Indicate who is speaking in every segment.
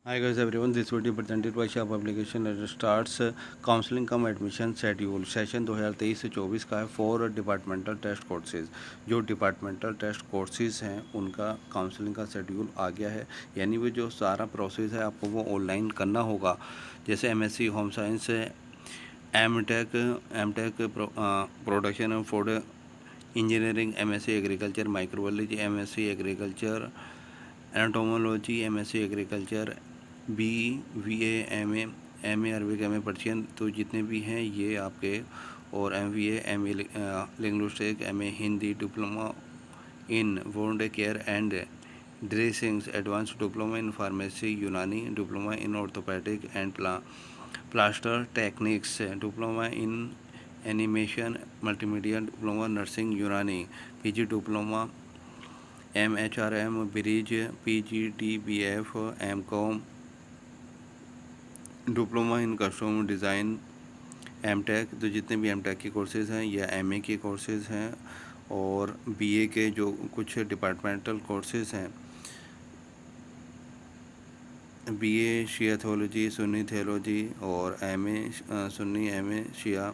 Speaker 1: Hi guys everyone, this video presented by Shah Publication that starts counselling come admission schedule session 2023 से 24 का है for departmental test courses. जो departmental test courses हैं उनका counselling का schedule आ गया है, यानी वो जो सारा प्रोसेस है आपको वो ऑनलाइन करना होगा। जैसे MSc home science, M Tech production food engineering, MSc agriculture microbiology, MSc agriculture entomology, MSc agriculture, BA, M A Arabic, M A Persian, तो जितने भी हैं ये आपके, और MBA, MA linguistic, MA Hindi, diploma in wound care and dressings, advance diploma in pharmacy Unani, diploma in orthopaedic and plaster techniques, diploma in animation multimedia, diploma nursing Unani, PG diploma MHRM bridge, PGDBF, MCOM, diploma in custom design, MTech, तो जितने भी MTech के courses हैं या MA के courses हैं, और BA के जो कुछ डिपार्टमेंटल कोर्सेज़ हैं, BA Shia theology, Sunni theology, और MA Sunni, MA Shia,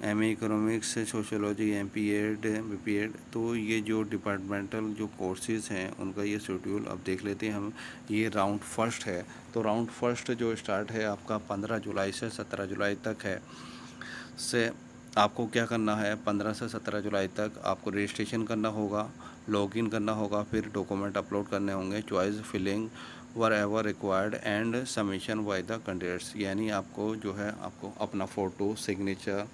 Speaker 1: MA economics, sociology, MPEd, BPEd, तो ये जो डिपार्टमेंटल जो कोर्सेज़ हैं उनका ये शेड्यूल अब देख लेते हैं हम। ये राउंड फर्स्ट है, तो राउंड फर्स्ट जो स्टार्ट है आपका 15 जुलाई से 17 जुलाई तक है। से आपको क्या करना है, 15 से 17 जुलाई तक आपको रजिस्ट्रेशन करना होगा, लॉगिन करना होगा, फिर डॉक्यूमेंट अपलोड करने होंगे, choice filling wherever required and submission by the candidates, यानी आपको जो है आपको अपना फ़ोटो, सिग्नेचर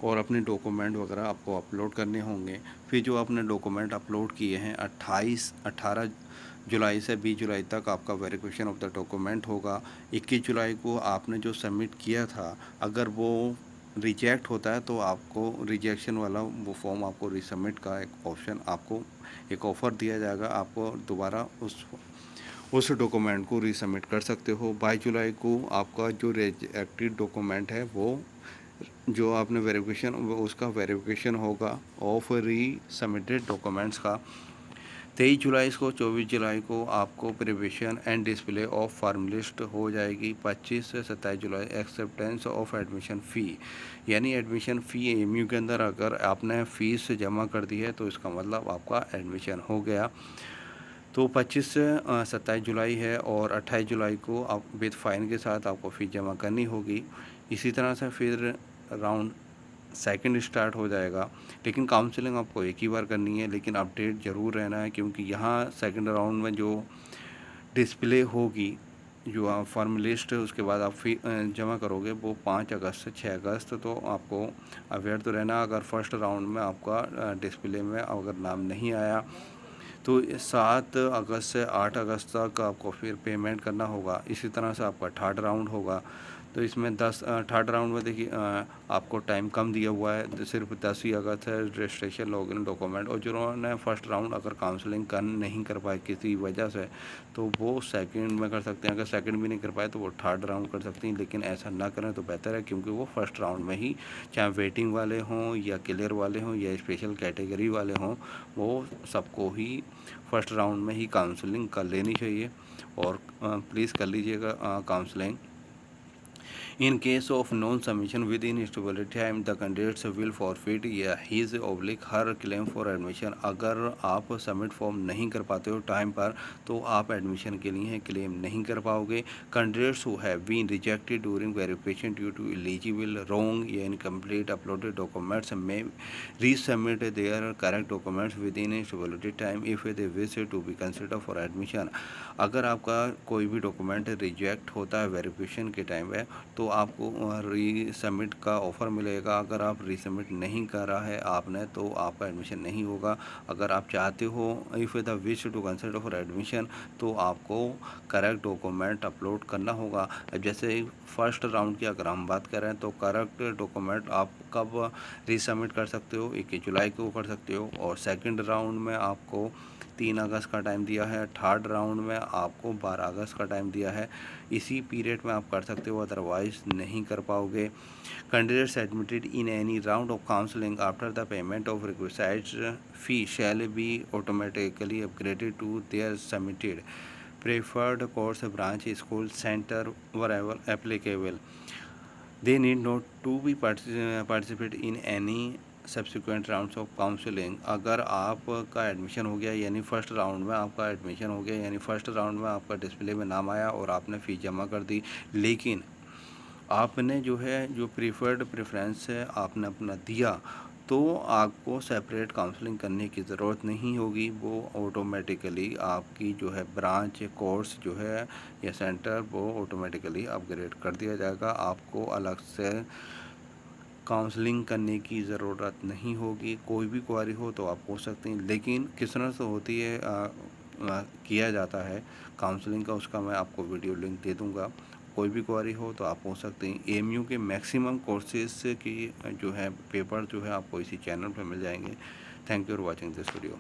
Speaker 1: और अपने डॉक्यूमेंट वगैरह आपको अपलोड करने होंगे। फिर जो आपने डॉक्यूमेंट अपलोड किए हैं 18 जुलाई से 20 जुलाई तक आपका वेरिफिकेशन ऑफ द डॉक्यूमेंट होगा। 21 जुलाई को आपने जो सबमिट किया था, अगर वो रिजेक्ट होता है तो आपको रिजेक्शन वाला वो फॉर्म आपको रिसबमिट का एक ऑप्शन, आपको एक ऑफ़र दिया जाएगा, आपको दोबारा उस डॉक्यूमेंट को रिसबमिट कर सकते हो। 22 जुलाई को आपका जो रिजेक्टेड डॉक्यूमेंट है वो जो आपने वेरिफिकेशन उसका वेरिफिकेशन होगा ऑफ री सबमिटेड डॉक्यूमेंट्स का। 23 जुलाई को 24 जुलाई को आपको preparation and display of form list हो जाएगी। 25 से 27 जुलाई एक्सेप्टेंस ऑफ एडमिशन फ़ी, यानी एडमिशन फ़ी एमयू के अंदर अगर आपने फ़ीस जमा कर दी है तो इसका मतलब आपका एडमिशन हो गया। तो 25 से 27 जुलाई है, और 28 जुलाई को आप विद फ़ाइन के साथ आपको फ़ीस जमा करनी होगी। इसी तरह से फिर राउंड सेकंड स्टार्ट हो जाएगा, लेकिन काउंसलिंग आपको एक ही बार करनी है, लेकिन अपडेट ज़रूर रहना है, क्योंकि यहाँ सेकंड राउंड में जो डिस्प्ले होगी, जो आप फॉर्म लिस्ट उसके बाद आप फी जमा करोगे वो 5 अगस्त से 6 अगस्त, तो आपको अवेयर तो रहना। अगर फर्स्ट राउंड में आपका डिस्प्ले में अगर नाम नहीं आया तो 7 अगस्त से 8 अगस्त तक आपको फिर पेमेंट करना होगा। इसी तरह से आपका थर्ड राउंड होगा, तो इसमें थर्ड राउंड में देखिए आपको टाइम कम दिया हुआ है, सिर्फ 10 ही अगस्त है रजिस्ट्रेशन, लॉगिन, डॉक्यूमेंट। और जिन्होंने फर्स्ट राउंड अगर काउंसलिंग नहीं कर पाए किसी वजह से, तो वो सेकंड में कर सकते हैं। अगर सेकंड भी नहीं कर पाए तो वो थर्ड राउंड कर सकते हैं, लेकिन ऐसा ना करें तो बेहतर है, क्योंकि वो फर्स्ट राउंड में ही, चाहे वेटिंग वाले हों या क्लियर वाले हों या स्पेशल कैटेगरी वाले हों, वो सबको ही फर्स्ट राउंड में ही काउंसलिंग कर लेनी चाहिए। और प्लीज़ कर लीजिएगा counselling. In case of non-submission within stipulated time, the candidates will forfeit his oblique her claim for admission। अगर आप सबमिट फॉर्म नहीं कर पाते हो टाइम पर तो आप एडमिशन के लिए क्लेम नहीं कर पाओगे। Candidates who have been rejected during verification due to illegible, wrong या incomplete uploaded documents may resubmit their correct documents within a stipulated time if they wish to be considered for admission। अगर आपका कोई भी document reject होता है verification के time में, तो आपको रीसबमिट का ऑफ़र मिलेगा। अगर आप रीसबमिट नहीं करा है आपने तो आपका एडमिशन नहीं होगा। अगर आप चाहते हो if the wish to consider for admission, तो आपको करेक्ट डॉक्यूमेंट अपलोड करना होगा। अब जैसे फर्स्ट राउंड की अगर हम बात करें तो करेक्ट डॉक्यूमेंट आप कब रीसबमिट कर सकते हो, 21 जुलाई को कर सकते हो, और सेकेंड राउंड में आपको 3 अगस्त का टाइम दिया है, थर्ड राउंड में आपको 12 अगस्त का टाइम दिया है। इसी पीरियड में आप कर सकते हो, अदरवाइज नहीं कर पाओगे। Candidates admitted in any round of counselling after the payment of request fee shall be automatically upgraded to their submitted preferred course, branch, school, center, wherever applicable. They need not to be participate in any subsequent rounds of counselling. अगर आपका admission हो गया यानी first round में आपका admission हो गया यानी फ़र्स्ट राउंड में आपका डिस्प्ले में नाम आया और आपने फ़ीस जमा कर दी, लेकिन आपने जो है जो प्रीफर्ड प्रेफरेंस है आपने अपना दिया, तो आपको सेपरेट काउंसलिंग करने की ज़रूरत नहीं होगी। वो ऑटोमेटिकली आपकी जो है ब्रांच कोर्स जो है या सेंटर वो ऑटोमेटिकली अपग्रेड कर दिया जाएगा। आपको अलग से काउंसलिंग करने की ज़रूरत नहीं होगी। कोई भी क्वारी हो तो आप पूछ सकते हैं, लेकिन किस तरह से होती है किया जाता है काउंसलिंग का, उसका मैं आपको वीडियो लिंक दे दूँगा। कोई भी क्वारी हो तो आप पूछ सकते हैं। एएमयू के मैक्सिमम कोर्सेज़ की जो है पेपर जो है आपको इसी चैनल पे मिल जाएंगे। Thank you for watching this video.